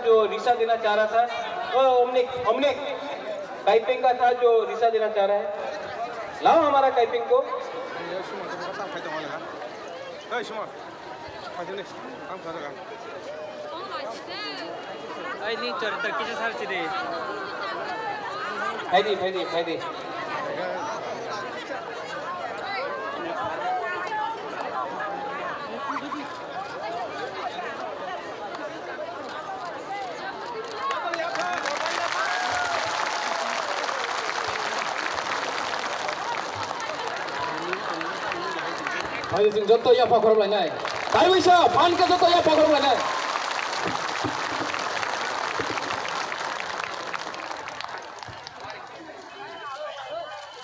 जो रिसा देना चाह रहा था, हमने काइपेंग का था जो रिसा देना चाह रहा है। लाओ हमारा काइपेंग को। फायदे Ayo sing joto ya pakor lainnya. Tayo bisa, pan ke joto ya pakor lainnya.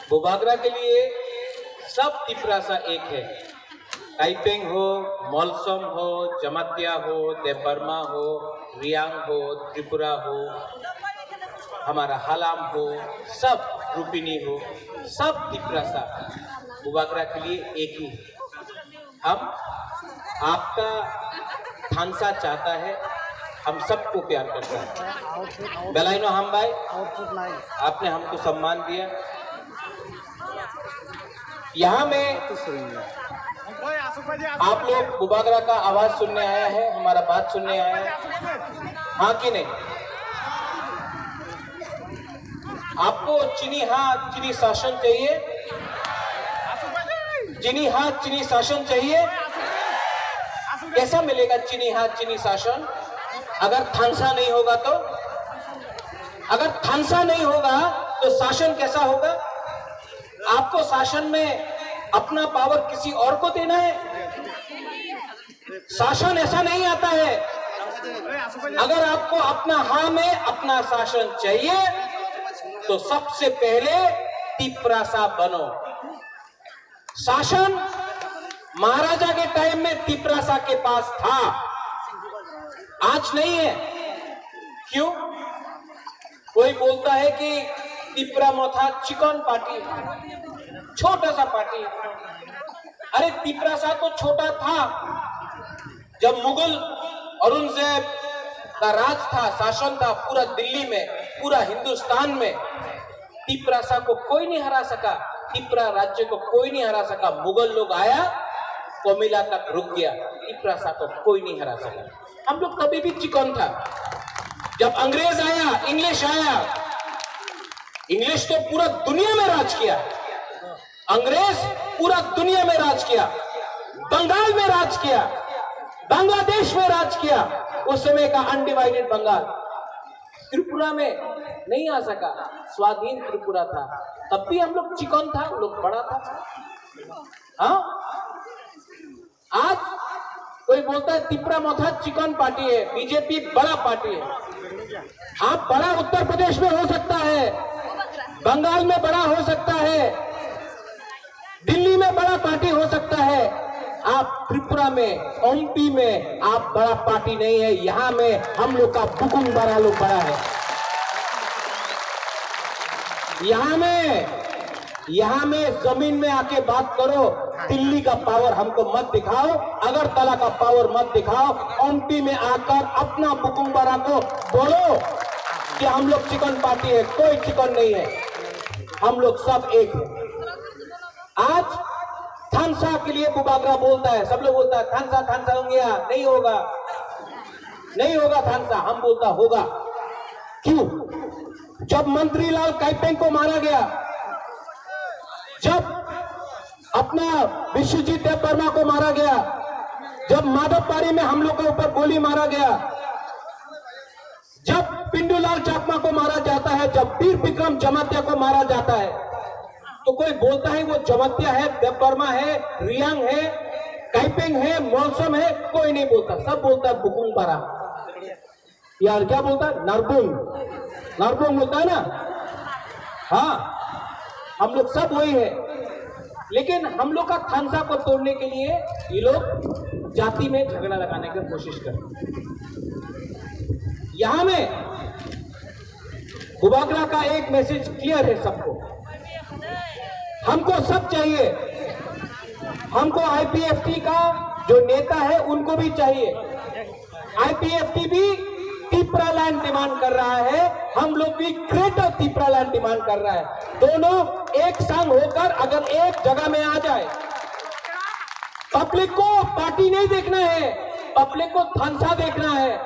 Bubagra के लिए सब तिपरासा एक है। काइपेंग हो, मॉलसम हो, जमातिया हो, देवबर्मा हो, रियांग हो, त्रिपुरा हो, हमारा हालाम हो, सब रूपिनी हो, सब तिपरासा बुबागरा के लिए एक ही है। हम आपका थानसा चाहता है, हम सबको प्यार करता है। बेलाइनो हम भाई, आपने हमको सम्मान दिया। यहाँ में आप लोग बुबागरा का आवाज सुनने आया है, हमारा बात सुनने आया है, हाँ कि नहीं? आपको चीनी हाँ चीनी शासन चाहिए? चीनी हाँ चीनी शासन चाहिए? कैसा मिलेगा चीनी हाँ चीनी शासन? अगर थानसा नहीं होगा तो? अगर थानसा नहीं होगा तो शासन कैसा होगा? आपको शासन में अपना पावर किसी और को देना है? शासन ऐसा नहीं आता है। अगर आपको अपना हाँ में अपना शासन चाहिए तो सबसे पहले तिपरासा बनो। शासन महाराजा के टाइम में तिपरासा के पास था, आज नहीं है। क्यों? कोई बोलता है कि तिपरा मोथा चिकन पार्टी, छोटा सा पार्टी। अरे तिपरासा तो छोटा था जब मुगल औरंगजेब का राज था, शासन था पूरा दिल्ली में, पूरा हिंदुस्तान में। तिपरासा को कोई नहीं हरा सका, तिपरा राज्य को कोई नहीं हरा सका। मुगल लोग आया, कोमिला तक रुक गया, तिपरासा को कोई नहीं हरा सका। हम लोग कभी भी चिकन था। जब अंग्रेज आया, इंग्लिश आया, इंग्लिश तो पूरा दुनिया में राज किया। अंग्रेज पूरा दुनिया में राज किया, बंगाल में राज किया, बांग्लादेश में राज किया, उस समय का अनडिवाइडेड बंगाल। त्रिपुरा में नहीं आ सका, स्वाधीन त्रिपुरा था, तब भी हम लोग चिकन था, लोग बड़ा था। हाँ, आज कोई बोलता है तिपरा मोथा चिकन पार्टी है, बीजेपी बड़ा पार्टी है। आप बड़ा उत्तर प्रदेश में हो सकता है, बंगाल में बड़ा हो सकता है, दिल्ली में बड़ा पार्टी हो सकता है, आप त्रिपुरा में, एमपी में आप बड़ा पार्टी नहीं है। यहां में हम लोग का बुकुम बड़ा लोग बड़ा है। यहां में जमीन में आके बात करो। दिल्ली का पावर हमको मत दिखाओ, अगरतला का पावर मत दिखाओ। एमपी में आकर अपना बुकुम बड़ा को बोलो कि हम लोग चिकन पार्टी है। कोई चिकन नहीं है, हम लोग सब एक है। आज थानसा के लिए बुबागरा बोलता है, सब लोग बोलता है थानसा हो गया, नहीं होगा थानसा। हम बोलता होगा। क्यों? जब मंत्रीलाल काइपेंग को मारा गया, जब अपना विश्वजीत देवबर्मा को मारा गया, जब माधवपारी में हम लोग के ऊपर गोली मारा गया, जब पिंडूलाल चाकमा को मारा जाता है, जब वीर विक्रम जमातिया को मारा जाता है, तो कोई बोलता है वो जमातिया है, देवबर्मा है, रियांग है, काइपेंग है, मौसम है? कोई नहीं बोलता, सब बोलता है बुकुंग बारा। यार क्या बोलता है? नरबुंग बोलता है ना। हाँ, हम लोग सब वही है। लेकिन हम लोग का थानसा को तोड़ने के लिए ये लोग जाति में झगड़ा लगाने की कोशिश करते हैं। यहां में बुबागरा का एक मैसेज क्लियर है सबको। हमको सब चाहिए। हमको आईपीएफटी का जो नेता है उनको भी चाहिए। आईपीएफटी भी तिपरालैंड डिमांड कर रहा है, हम लोग भी ग्रेटर तिपरालैंड डिमांड कर रहा है। दोनों एक संग होकर अगर एक जगह में आ जाए, पब्लिक को पार्टी नहीं देखना है, पब्लिक को थानसा देखना है,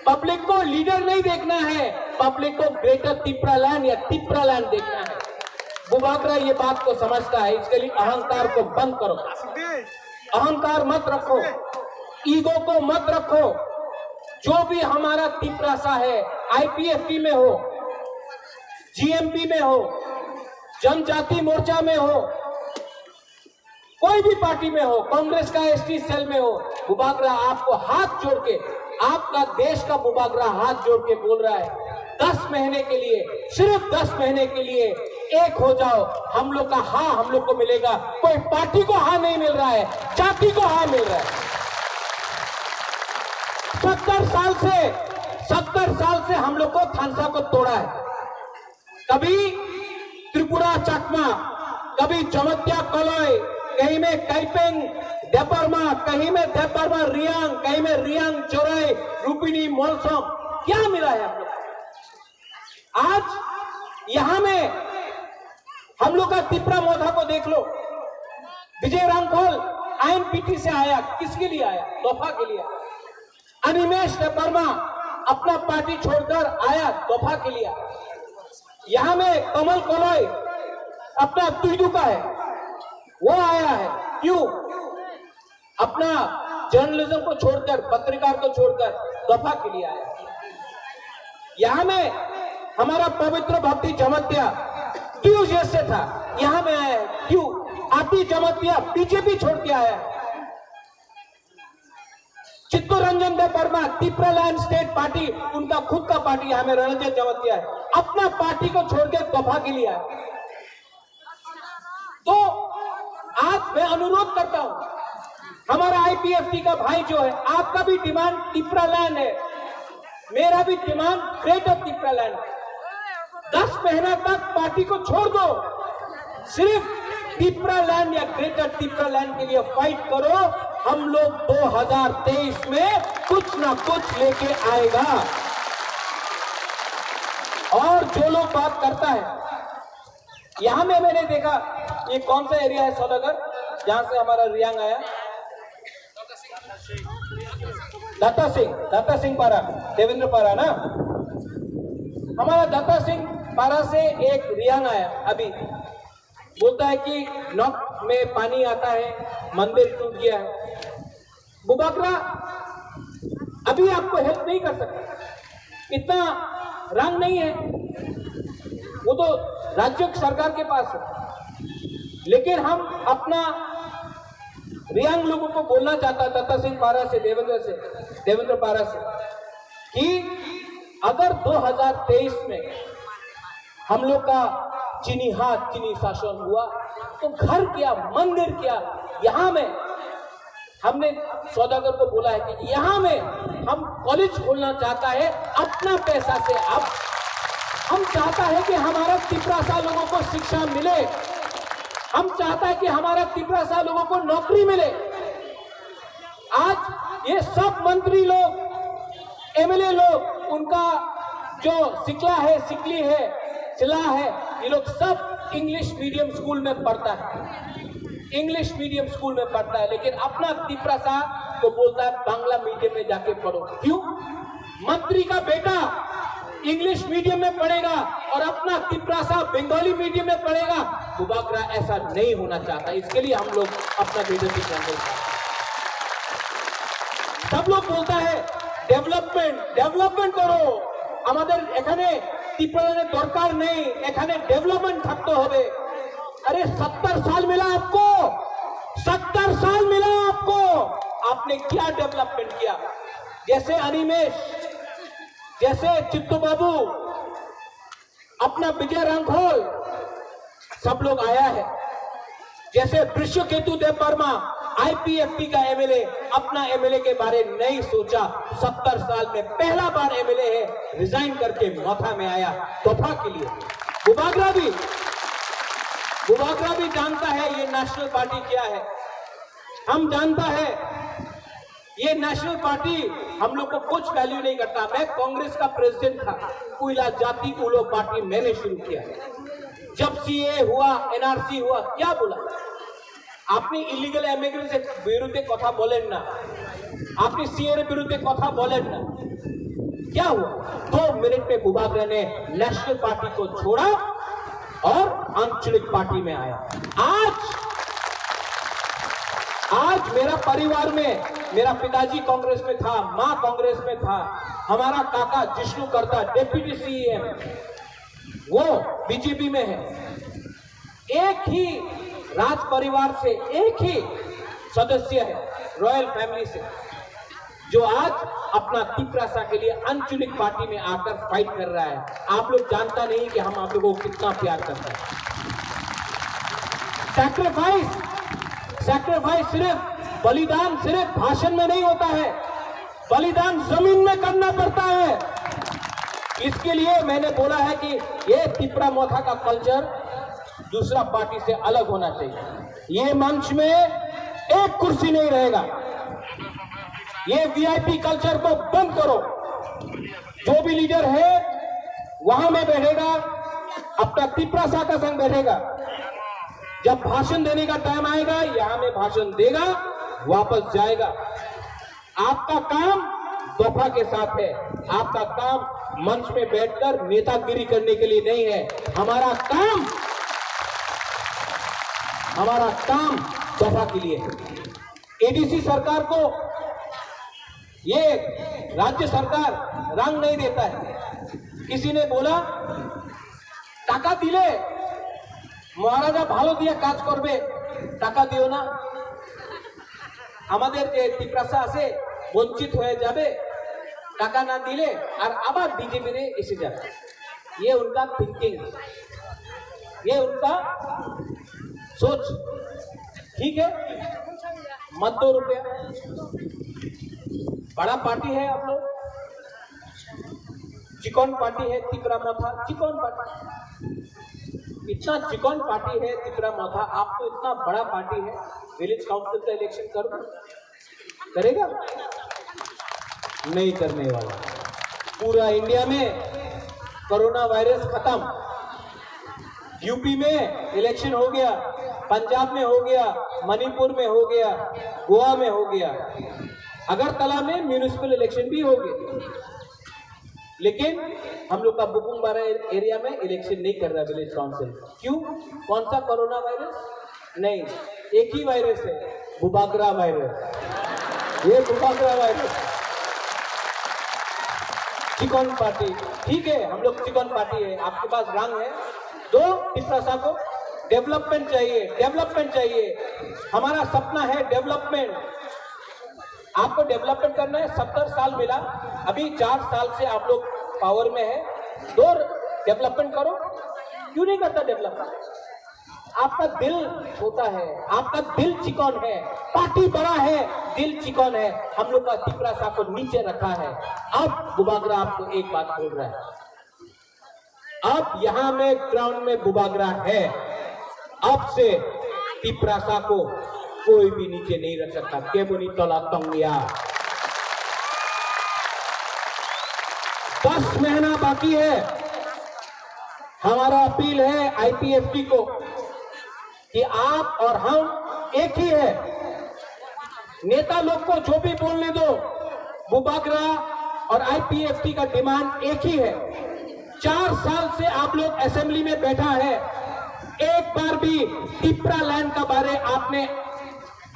पब्लिक को लीडर नहीं देखना है, पब्लिक को ग्रेटर तिपरालैंड या तिपरालैंड देखना है। बुबागरा ये बात को समझता है, इसके लिए अहंकार को बंद करो, अहंकार मत रखो, ईगो को मत रखो। जो भी हमारा तिपरासा है, आईपीएफटी में हो, जीएमपी में हो, जनजाति मोर्चा में हो, कोई भी पार्टी में हो, कांग्रेस का एसटी सेल में हो, बुबागरा आपको हाथ जोड़ के, आपका देश का बुबागरा हाथ जोड़ के बोल रहा है 10 महीने के लिए, सिर्फ 10 महीने के लिए एक हो जाओ। हम लोग का हाँ हम लोग को मिलेगा, कोई पार्टी को हाँ नहीं मिल रहा है, जाति को हाँ मिल रहा है। 70 साल से हम लोग को थानसा को तोड़ा है, कभी त्रिपुरा चकमा, कभी जमत्या कलोय, कहीं में कैपेंग देपरमा, कहीं में देपरमा रियांग, कहीं में रियांग चोराई, रुपिनी मोलसोम, क्या मिला है हम लोग? आज यहां में हम लोग का तिपरा मोधा को देख लो, विजय रामखोल आईएनपीटी से आया, किसके लिए आया? दफा के लिए। अनिमेश देपरमा अपना पार्टी छोड़कर आया, दफा के लिए। यहां में कमल कोलोय अपना तुइदू का है, वो आया है, क्यों? अपना जर्नलिज्म को छोड़कर, पत्रकार को छोड़कर दफा के लिए आया। यहां में हमारा पवित्र भक्ति जमत्या क्यों जैसे था, यहां में आया है, क्यों? आती जमत्या बीजेपी छोड़ के आया है। चित्तरंजन देपरमा तिपरालैंड स्टेट पार्टी, उनका खुद का पार्टी, यहां में रणजन जमत्या है, अपना पार्टी को छोड़ के दफा के लिए आया। तो आज मैं अनुरोध करता हूं, हमारा आईपीएफटी का भाई जो है, आपका भी डिमांड तिपरालैंड है, मेरा भी डिमांड ग्रेटर तिपरालैंड है। 10 महीना तक पार्टी को छोड़ दो, सिर्फ तिपरालैंड या ग्रेटर तिपरालैंड के लिए फाइट करो। हम लोग 2023 में कुछ ना कुछ लेके आएगा। और जो लोग बात करता है, यहां में मैंने देखा, ये कौन सा एरिया है सौदागर जहां से हमारा रियांग आया? दत्ता सिंह पारा, देवेंद्र पारा ना, हमारा दत्ता सिंह पारा से एक रियांग आया, अभी बोलता है कि नॉक में पानी आता है, मंदिर टूट गया है। बुबागरा अभी आपको हेल्प नहीं कर सकता, इतना रंग नहीं है, वो तो राज्य सरकार के पास है। लेकिन हम अपना रियांग लोगों को बोलना चाहता, दत्ता सिंह पारा से, देवेंद्र पारा से, कि अगर 2023 में हम लोग का चीनी शासन हुआ तो घर क्या, मंदिर क्या, यहां में हमने सौदागर को बोला है कि यहां में हम कॉलेज खोलना चाहता है अपना पैसा से। अब हम चाहता है कि हमारा तिपरासा लोगों को शिक्षा मिले, हम चाहता है कि हमारा तिपरासा लोगों को नौकरी मिले। आज ये सब मंत्री लोग, एमएलए लोग, उनका जो सिकली है, चिला है, ये लोग सब इंग्लिश मीडियम स्कूल में पढ़ता है, इंग्लिश मीडियम स्कूल में पढ़ता है, लेकिन अपना तिपरासा को बोलता है बांग्ला मीडियम में जाके पढ़ो। क्यों? मंत्री का बेटा इंग्लिश मीडियम में पढ़ेगा और अपना तिपरासा बंगाली मीडियम में पढ़ेगा। बुबागरा ऐसा नहीं होना चाहता, इसके लिए हम लोग अपना लीडरशिप चैनल, सब लोग बोलता है डेवलपमेंट करो, আমাদের এখানে तिपरालैंड दरकार नहीं, এখানে डेवलपमेंट থাকতে হবে। अरे 70 साल मिला आपको, 70 साल मिला आपको, आपने क्या डेवलपमेंट किया? जैसे अनिमेश, जैसे चित्तू बाबू, अपना विजय रामखोल, सब लोग आया है, जैसे वृषकेतु देववर्मा आईपीएफटी का एमएलए, अपना एमएलए के बारे नहीं सोचा, 70 साल में पहला बार एमएलए है, रिजाइन करके मथा में आया दफा के लिए। बुबागरा भी जानता है ये नेशनल पार्टी क्या है, हम जानता है ये नेशनल पार्टी हम लोग को कुछ वैल्यू नहीं करता। मैं कांग्रेस का प्रेसिडेंट था, कोयला जाति उलो पार्टी मैंने शुरू किया। जब सीए हुआ, एनआरसी हुआ, क्या बोला? आपने इलीगल इमिग्रेशन विरुद्ध कथा बोलें ना, आपने सीए विरुद्ध कथा बोलें ना, क्या हुआ? 2 मिनट में बुबागरा ने नेशनल पार्टी को छोड़ा और आंचलिक पार्टी में आया। आज मेरा परिवार में, मेरा पिताजी कांग्रेस में था, मां कांग्रेस में था, हमारा काका जिष्णु करता डेप्यूटी सीएम वो बीजेपी में है। एक ही राज परिवार से एक ही सदस्य है, रॉयल फैमिली से, जो आज अपना तिपरासा के लिए अंचलिक पार्टी में आकर फाइट कर रहा है। आप लोग जानता नहीं कि हम आप लोगों को कितना प्यार करते हैं। सैक्रिफाइस सिर्फ बलिदान सिर्फ भाषण में नहीं होता है, बलिदान जमीन में करना पड़ता है। इसके लिए मैंने बोला है कि ये तिपरा मोथा का कल्चर दूसरा पार्टी से अलग होना चाहिए। ये मंच में एक कुर्सी नहीं रहेगा। ये वीआईपी कल्चर को बंद करो। जो भी लीडर है वहां में बैठेगा, अपना तिपरासा का संग बैठेगा। जब भाषण देने का टाइम आएगा, यहां में भाषण देगा, वापस जाएगा। आपका काम दफा के साथ है। आपका काम मंच में बैठकर नेतागिरी करने के लिए नहीं है। हमारा काम दफा के लिए है। एडीसी सरकार को ये राज्य सरकार रंग नहीं देता है। किसी ने बोला टाका दिले महाराजा भालो दिया काज करबे, टाका दियो ना, আমাদের যে তিপ্রাসা আছে বঞ্চিত হয়ে যাবে, টাকা না দিলে আর আবার বিজেপি রে এসে যাবে। ये उनका थिंकिंग, ये उनका सोच। ठीक है, मत दो रुपया। बड़ा पार्टी है आप लोग, चिकन पार्टी है तिपरा मोथा, चिकन पार्टी, इतना चिकन पार्टी है तिपरा मोथा। आप तो इतना बड़ा पार्टी है, विलेज काउंसिल का इलेक्शन करेगा? नहीं करने वाला। पूरा इंडिया में कोरोना वायरस खत्म। यूपी में इलेक्शन हो गया, पंजाब में हो गया, मणिपुर में हो गया, गोवा में हो गया, अगरतला में म्यूनिसिपल इलेक्शन भी हो गए। लेकिन हम लोग का बुकुमबारा एरिया में इलेक्शन नहीं कर रहा विलेज काउंसिल। क्यों? कौन सा कोरोना वायरस? नहीं, एक ही वायरस है, बुबागरा वायरस। ये बुबागरा वायरस। चिकन पार्टी, ठीक है, हम लोग चिकन पार्टी है। आपके पास रंग है, दो तिपरासा को डेवलपमेंट चाहिए, डेवलपमेंट चाहिए। हमारा सपना है डेवलपमेंट। आपको डेवलपमेंट करना है। 70 साल मिला, अभी 4 साल से आप लोग पावर में है, 2 डेवलपमेंट करो। क्यों नहीं करता डेवलपमेंट? आपका दिल छोटा है, आपका दिल चिकन है, पार्टी बड़ा है, दिल चिकन है। हम लोग का तिपरासा को नीचे रखा है। अब बुबागरा आपको एक बात बोल रहा है, अब यहां में ग्राउंड में बुबागरा है। अब से तिपरासा को कोई भी नीचे नहीं रख सकता। केबुनी तोला तंगिया। 10 महीना बाकी है। हमारा अपील है आईपीएफटी को कि आप और हम एक ही है। नेता लोग को जो भी बोलने दो, बुबागरा और आईपीएफटी का डिमांड एक ही है। 4 साल से आप लोग असेंबली में बैठा है, एक बार भी तिपरा लैंड का बारे आपने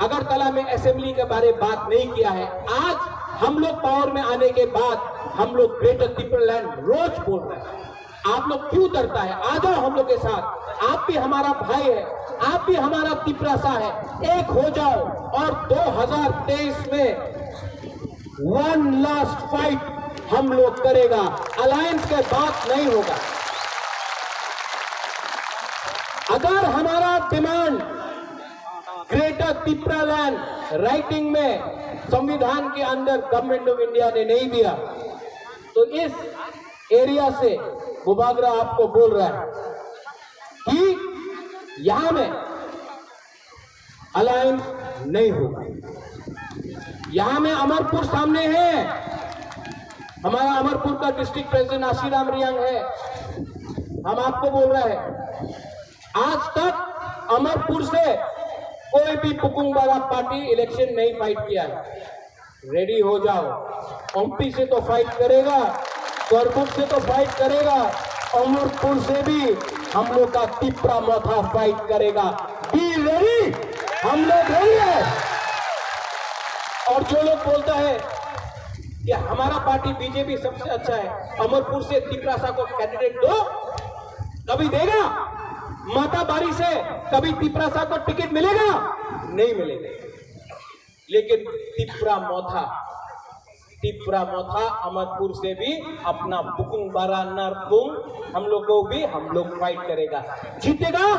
अगरतला में असेंबली के बारे बात नहीं किया है। आज हम लोग पावर में आने के बाद हम लोग ग्रेटर तिपरा लैंड रोज बोल रहे हैं। आप लोग क्यों डरता है? आ जाओ हम लोग के साथ। आप भी हमारा भाई है, आप भी हमारा तिपरासा है। एक हो जाओ और 2023 में वन लास्ट फाइट हम लोग करेगा। अलायंस के बात नहीं होगा। अगर हमारा demand greater Tipra land writing में संविधान के अंदर गवर्नमेंट ऑफ इंडिया ने नहीं दिया, तो इस एरिया से बुबागरा आपको बोल रहा है कि यहां में अलायंस नहीं होगा। यहां में अमरपुर सामने है, हमारा अमरपुर का डिस्ट्रिक्ट प्रेसिडेंट आशीराम रियांग है। हम आपको बोल रहे हैं, आज तक अमरपुर से कोई भी पुकुंग बारा पार्टी इलेक्शन नहीं फाइट किया है। रेडी हो जाओ, एमपी से तो फाइट करेगा, करपुर से तो फाइट करेगा, अमरपुर से भी हम लोग का तिपरा मोथा फाइट करेगा। बी रेडी, हम लोग रेडी है। और जो लोग बोलता है कि हमारा पार्टी बीजेपी सबसे अच्छा है, अमरपुर से तिपरासा को कैंडिडेट दो, कभी देगा? माता बारी से कभी तिपरासा को टिकट मिलेगा? नहीं मिलेगा। लेकिन तिपरा मोथा अमरपुर से भी अपना बुकुंग बारा नरपुंग हम लोग को भी हम लोग फाइट करेगा। जीतेगा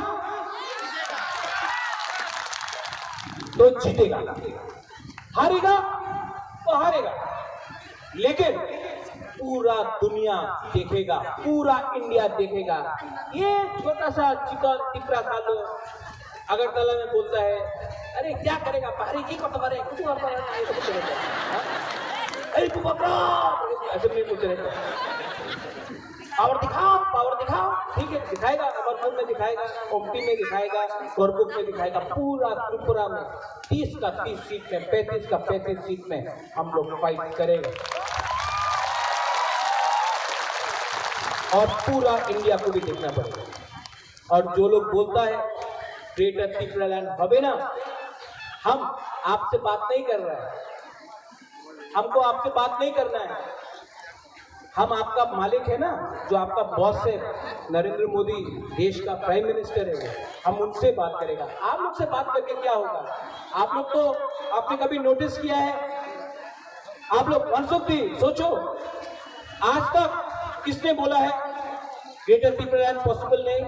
तो जीतेगा, हारेगा तो हारेगा, लेकिन पूरा दुनिया देखेगा, पूरा इंडिया देखेगा। ये छोटा सा चिकन तिपरा सालो अगरतला में बोलता है, अरे क्या करेगा बाहरी की को तुम्हारे कुछ और पर नहीं तो कुछ नहीं, अरे तू बाबा ऐसे नहीं पूछ रहे, पावर दिखाओ, ठीक है दिखाएगा, अमरपुर में दिखाएगा, ओमटी में दिखाएगा, करपुर में दिखाएगा, पूरा त्रिपुरा में 30 का 30 सीट में, 35 का 35 सीट में हम लोग फाइट करेंगे और पूरा इंडिया को भी देखना पड़ेगा। और जो लोग बोलता है ग्रेटर त्रिपुरा लैंड हवे ना, हम आपसे बात नहीं कर रहे हैं, हमको आपसे बात नहीं करना है। हम आपका मालिक है ना, जो आपका बॉस है नरेंद्र मोदी, देश का प्राइम मिनिस्टर है, वो हम उनसे बात करेगा। आप लोग से बात करके क्या होगा? आप लोग तो आपने कभी नोटिस किया है? आप लोग मनसुखी सोचो, आज तक किसने बोला है ग्रेटर त्रिपुरा लैंड पॉसिबल नहीं?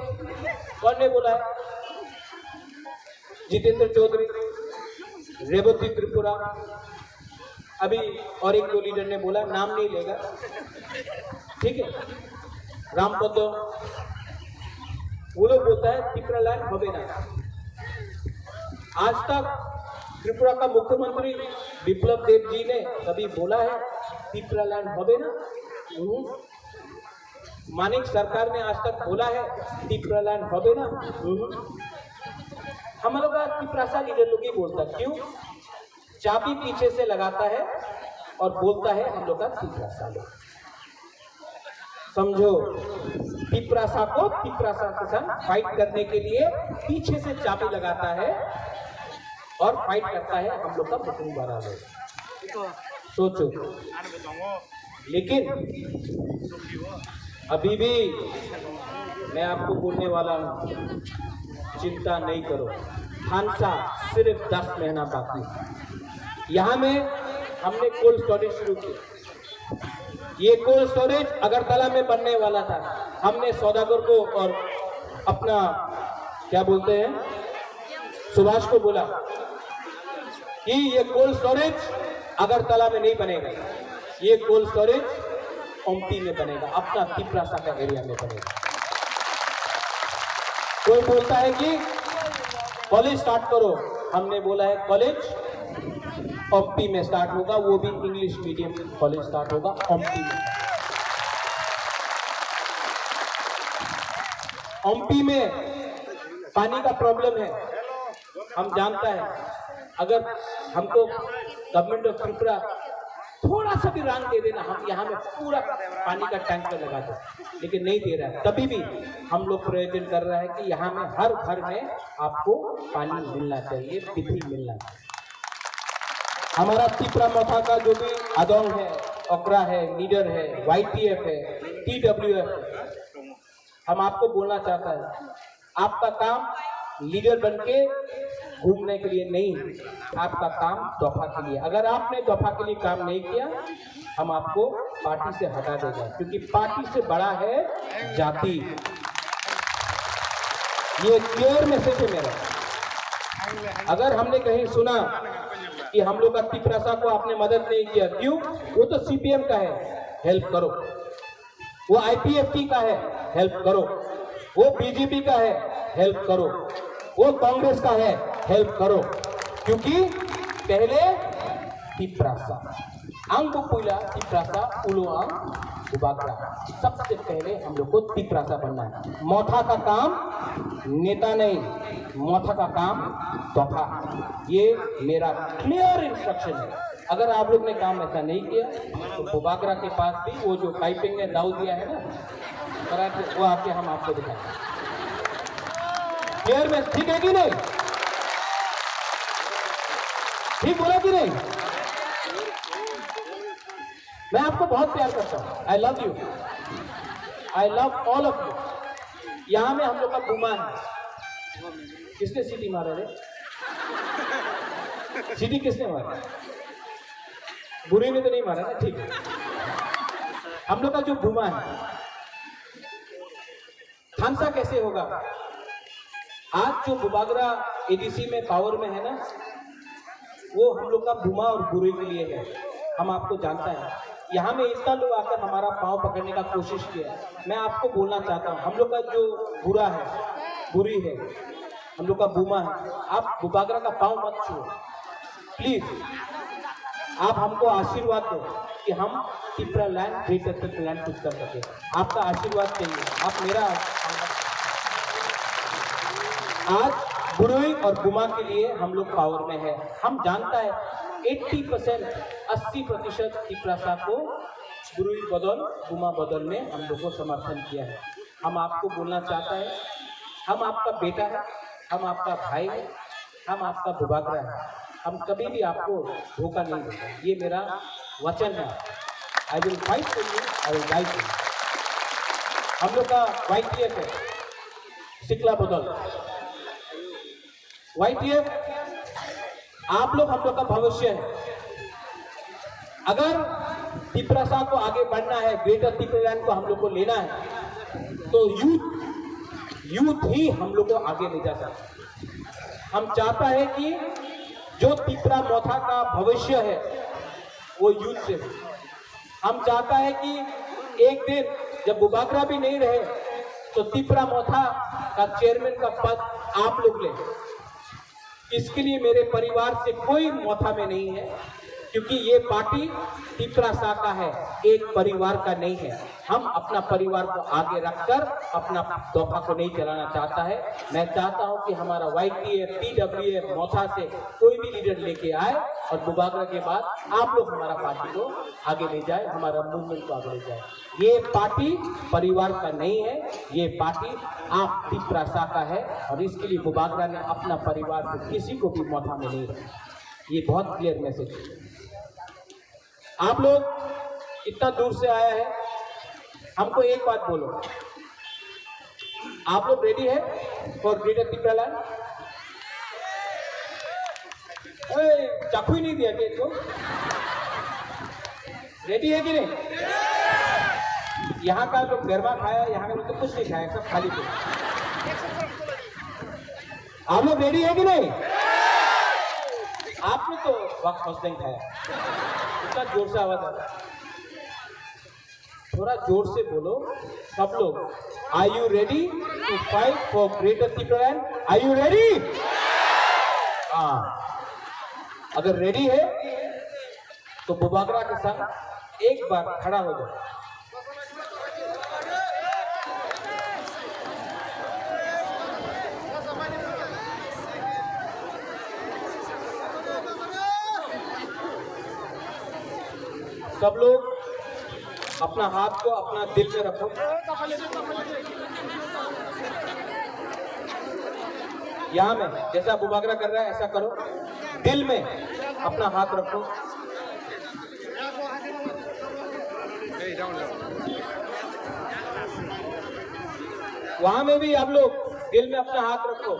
कौन ने बोला है? जितेंद्र चौधरी, रेवती त्रिपुरा, अभी और एक दो लीडर ने बोला, नाम नहीं लेगा, ठीक है, रामपदो, वो लोग बोलता है त्रिपुरा लैंड हवे ना। आज तक त्रिपुरा का मुख्यमंत्री विप्लव देव जी ने कभी बोला है त्रिपुरा लैंड हवे ना? मानिक सरकार ने आज तक बोला है त्रिपुरा लैंड हवे ना? हम लोग का त्रिपुरा लीडर लोग ही बोलता, क्यों? चाबी पीछे से लगाता है और बोलता है हम लोग का तिपरासा लो। समझो, तिपरासा को तिपरासा के साथ फाइट करने के लिए पीछे से चाबी लगाता है और फाइट करता है हम लोग का बुकुंग बारा लो। सोचो, लेकिन अभी भी मैं आपको बोलने वाला हूं, चिंता नहीं करो, हांसा सिर्फ 10 महीना बाकी। यहाँ में हमने कोल्ड स्टोरेज शुरू किया। ये कोल्ड स्टोरेज अगरतला में बनने वाला था। हमने सौदागर को और अपना क्या बोलते हैं सुभाष को बोला कि ये कोल्ड स्टोरेज अगरतला में नहीं बनेगा, ये कोल्ड स्टोरेज ओमटी में बनेगा, अपना तिपरासा का एरिया में बनेगा। कोई बोलता है कि कॉलेज स्टार्ट करो, हमने बोला है कॉलेज ओमटी में स्टार्ट होगा, वो भी इंग्लिश मीडियम कॉलेज स्टार्ट होगा ओमटी में। ओमटी में पानी का प्रॉब्लम है, हम जानता है। अगर हमको गवर्नमेंट ऑफ त्रिपुरा थोड़ा सा भी रांग दे देना, हम यहाँ में पूरा पानी का टैंकर लगा दो, लेकिन नहीं दे रहा है। तभी भी हम लोग प्रयोजन कर रहा है कि यहाँ में हर घर में आपको पानी मिलना चाहिए, बिजली मिलना चाहिए। हमारा त्रिपुरा मोथा का जो भी आदोंग है, ओकरा है, लीडर है, YTF है, TWF है, हम आपको बोलना चाहता है, आपका काम लीडर बनके घूमने के लिए नहीं, आपका काम दफा के लिए। अगर आपने दफा के लिए काम नहीं किया, हम आपको पार्टी से हटा देगा, क्योंकि पार्टी से बड़ा है जाति। ये क्लियर मैसेज है मेरा। अगर हमने कहीं सुना कि हम लोग का तिपरासा को आपने मदद नहीं किया, क्यों? वो तो CPM का है, हेल्प करो। वो IPFT का है, हेल्प करो। वो BJP का है, हेल्प करो। वो कांग्रेस का है, हेल्प करो। क्योंकि पहले Tiprasa. Ang Bupuila, Tiprasa, Uluang, Bubagra. सबसे पहले हम लोग को तिपरासा बनना है। मोथा का काम नेता नहीं, मोथा का काम दोफा। ये मेरा क्लियर इंस्ट्रक्शन है। अगर आप लोग ने काम ऐसा नहीं किया तो बुबागरा के पास भी वो जो टाइपिंग ने दाव दिया है ना कराटे, वो आके हम आपको दिखाएंगे। क्लियर में ठीक है कि नहीं? ठीक बोला कि नहीं? मैं आपको बहुत प्यार करता हूं। I love you, I love all of you. यहां में हम लोग का बुमा है। किसने सीटी मारा रे? सीटी किसने मारा? बुरी ने तो नहीं मारा ना, ठीक है। हम लोग का जो बुमा है, थानसा कैसे होगा? आज जो बुबागरा एडीसी में पावर में है ना, वो हम लोग का बुमा और बुरी के लिए है। हम आपको जानता है, यहाँ में इतना लोग आकर हमारा पाँव पकड़ने का कोशिश किया। मैं आपको बोलना चाहता हूँ, हम लोग का जो बुरा है, बुरी है, हम लोग का बुमा है, आप बुबागरा का पाँव मत छुओ प्लीज। आप हमको आशीर्वाद दो कि हम Tipra land, greater Tipra land कुछ कर सके। आपका आशीर्वाद चाहिए। आप मेरा आज बुरुई और बुमा के लिए हम लोग पावर में है। हम जानता है 80%, 80% तिपरासा को बुरुई बदल, बुमा बदल में हम लोग को समर्थन किया है। हम आपको बोलना चाहता है, हम आपका बेटा है, हम आपका भाई है, हम आपका बुबागरा है। हम कभी भी आपको धोखा नहीं देंगे, ये मेरा वचन है। I will fight for you, I will die for you. हम लोग का YTF है, सिकला बदल। YTF आप लोग हम लोग का भविष्य है। अगर तिपरासा को आगे बढ़ना है, ग्रेटर तिपरालैंड को हम लोग को लेना है, तो यूथ ही हम लोग को आगे ले जा सकता है। हम चाहता है कि जो तिपरा मोथा का भविष्य है वो यूथ से हो। हम चाहता है कि एक दिन जब बुबागरा भी नहीं रहे तो तिपरा मोथा का चेयरमैन का पद आप लोग लें। इसके लिए मेरे परिवार से कोई मोथा में नहीं है, क्योंकि ये पार्टी तिपरासा का है, एक परिवार का नहीं है। हम अपना परिवार को आगे रखकर अपना दोफा को नहीं चलाना चाहता है। मैं चाहता हूं कि हमारा YTF, TWF, मोथा से कोई भी लीडर लेके आए और बुबागरा के बाद आप लोग हमारा पार्टी को आगे ले जाए, हमारा मूवमेंट को आगे ले जाए। ये पार्टी परिवार का नहीं है, ये पार्टी आप तिपरासा का है, और इसके लिए बुबागरा ने अपना परिवार से किसी को भी मोथा में नहीं रखा। ये बहुत क्लियर मैसेज है। आप लोग इतना दूर से आया है, हमको एक बात बोलो, आप लोग रेडी है फॉर ग्रेटर तिपरा लैंड? चाकू ही नहीं दिया क्या इसको? रेडी है कि नहीं? यहाँ का जो गरबा खाया, यहाँ का तो कुछ नहीं खाया, सब खाली थे। आप लोग रेडी है कि नहीं? आपने तो वक्त फर्स्ट नहीं खाया, इतना जोर से आवाज आ रहा है। थोड़ा जोर से बोलो सब लोग। Are you ready to fight for greater Tipraland? Are you ready? हाँ, अगर रेडी है तो बुबागरा के साथ एक बार खड़ा हो जाओ। सब लोग अपना हाथ को अपना दिल में रखो। यहाँ में जैसा बुबागरा कर रहा है ऐसा करो, दिल में अपना हाथ रखो। वहां में भी आप लोग दिल में अपना हाथ रखो।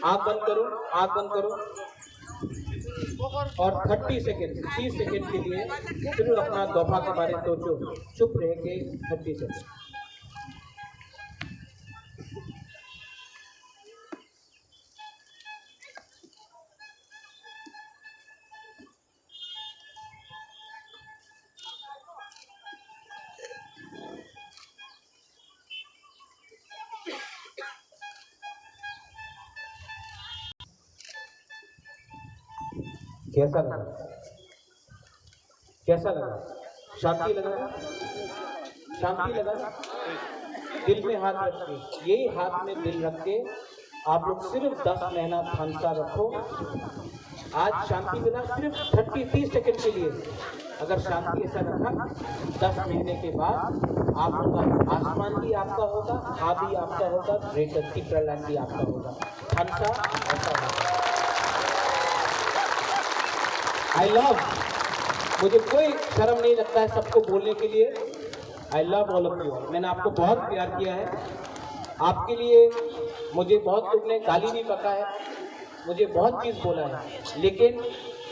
आँख बंद करो, आँख बंद करो, और 30 सेकेंड, 30 सेकेंड के लिए फिर अपना दोफा के बारे में सोचो। चुप रह के 30 सेकेंड। कैसा लगा? कैसा लगा? शांति लगा? शांति लगा? दिल में हाथ रख के, यही हाथ में दिल रख के आप लोग सिर्फ 10 महीना थानसा रखो। आज शांति मिला सिर्फ 30 सेकंड के लिए। अगर शांति ऐसा रखा 10 महीने के बाद आप लोग का आसमान भी आपका होगा, हा भी आपका होगा, ग्रेटर तिप्रालैंड भी आपका होगा। थानसा ऐसा होगा। आई लव, मुझे कोई शर्म नहीं लगता है सबको बोलने के लिए। I love all of you. मैंने आपको बहुत प्यार किया है। आपके लिए मुझे बहुत लोग ने गाली भी बका है, मुझे बहुत चीज़ बोला है, लेकिन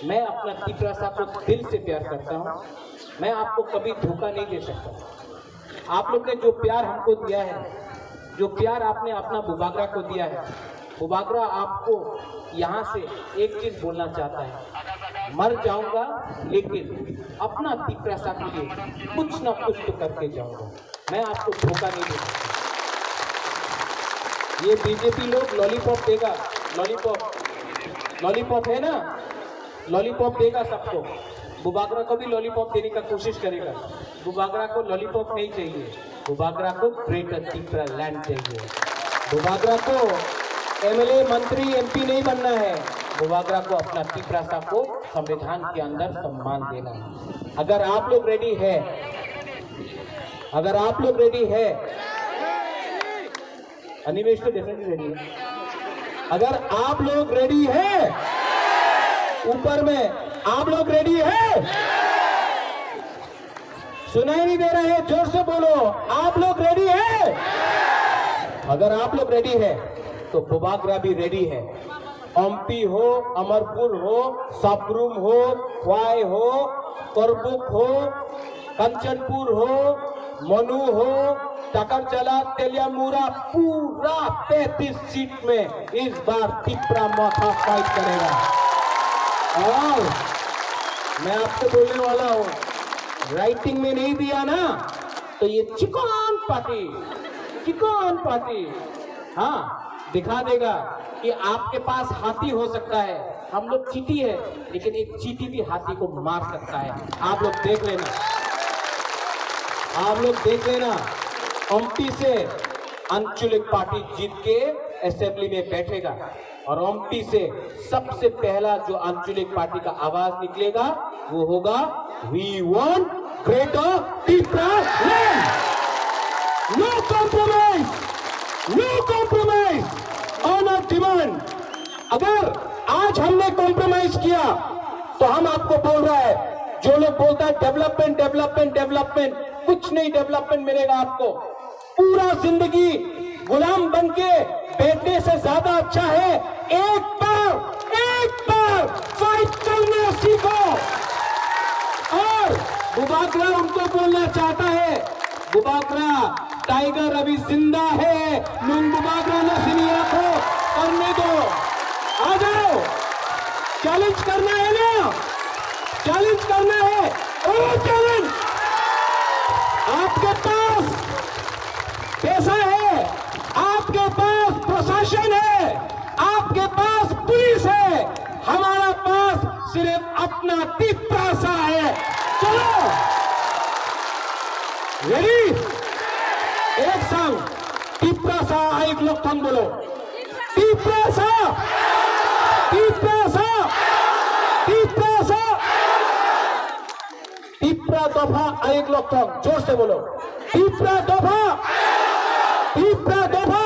मैं अपना तिप्रासा को दिल से प्यार करता हूँ। मैं आपको कभी धोखा नहीं दे सकता। आप लोग ने जो प्यार हमको दिया है, जो प्यार आपने अपना बुबागरा को दिया है, बुबागरा आपको यहाँ से एक चीज़ बोलना चाहता है, मर जाऊंगा लेकिन अपना तिप्रासा के लिए कुछ ना कुछ तो करके जाऊंगा। मैं आपको धोखा नहीं दे सकता। ये बीजेपी लोग लॉलीपॉप देगा, लॉलीपॉप है ना, लॉलीपॉप देगा सबको। बुबागरा को भी लॉलीपॉप देने का कोशिश करेगा। बुबागरा को लॉलीपॉप नहीं चाहिए, बुबागरा को ग्रेटर तिप्रालैंड चाहिए। बुबागरा को एमएलए मंत्री एमपी नहीं बनना है, बुबागरा को अपना तिप्रासा को संविधान के अंदर सम्मान देना है। अगर आप लोग रेडी है, अगर आप लोग रेडी है, अनिमेश तो डेफिनेटली रेडी है। अगर आप लोग रेडी है, ऊपर में आप लोग रेडी है? सुनाई नहीं दे रहा है, जोर से बोलो, आप लोग रेडी है? अगर आप लोग रेडी है तो बुबागरा भी रेडी है। ओमपी हो, अमरपुर हो, साबरूम हो, ख्वाई हो, करबुक हो, कंचनपुर हो, मनु हो, टाकरचला, तेलियामुरा, पूरा 33 सीट में इस बार तिप्रा माथा फाइट करेगा। और मैं आपको बोलने वाला हूं, राइटिंग में नहीं दिया ना तो ये चिकन पार्टी हाँ दिखा देगा कि आपके पास हाथी हो सकता है। हम लोग चींटी है, लेकिन एक चींटी भी हाथी को मार सकता है। आप लोग देख लेना, आप लोग देख लेना। ओमटी से आंचलिक पार्टी जीत के असेंबली में बैठेगा और ओमटी से सबसे पहला जो आंचलिक पार्टी का आवाज निकलेगा वो होगा we want greater Tipraland. No compromise, no compromise on our demand. अगर आज हमने कॉम्प्रोमाइज किया तो हम आपको बोल रहा है, जो लोग बोलता है डेवलपमेंट डेवलपमेंट डेवलपमेंट, कुछ नहीं डेवलपमेंट मिलेगा आपको। पूरा जिंदगी गुलाम बनके बैठने से ज्यादा अच्छा है एक बार फाइट करना सीखो। और बुबागरा उनको बोलना चाहता है, बुबागरा टाइगर अभी जिंदा है, लुंग बुबागरा नसीनिया को करने दो। आ जाओ, चैलेंज करना है ना, चैलेंज करना है। ओ चैलेंज, आपके पास पैसा है, आपके पास प्रशासन है, आपके पास पुलिस है, हमारा पास सिर्फ अपना तिप्रासा है। चलो रेडी, एक संग तिप्रासा एक लोकथन बोलो, तिप्रासा तिप्रासा तिप्रासा। तिप्रा दफा एक लोकथन, जोर से बोलो, तिप्रा दफा तिप्रा दफा।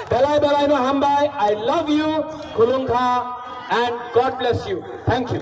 बेलाय बेलाय नो हामबाय। I love you, Kulungha, and God bless you. Thank you.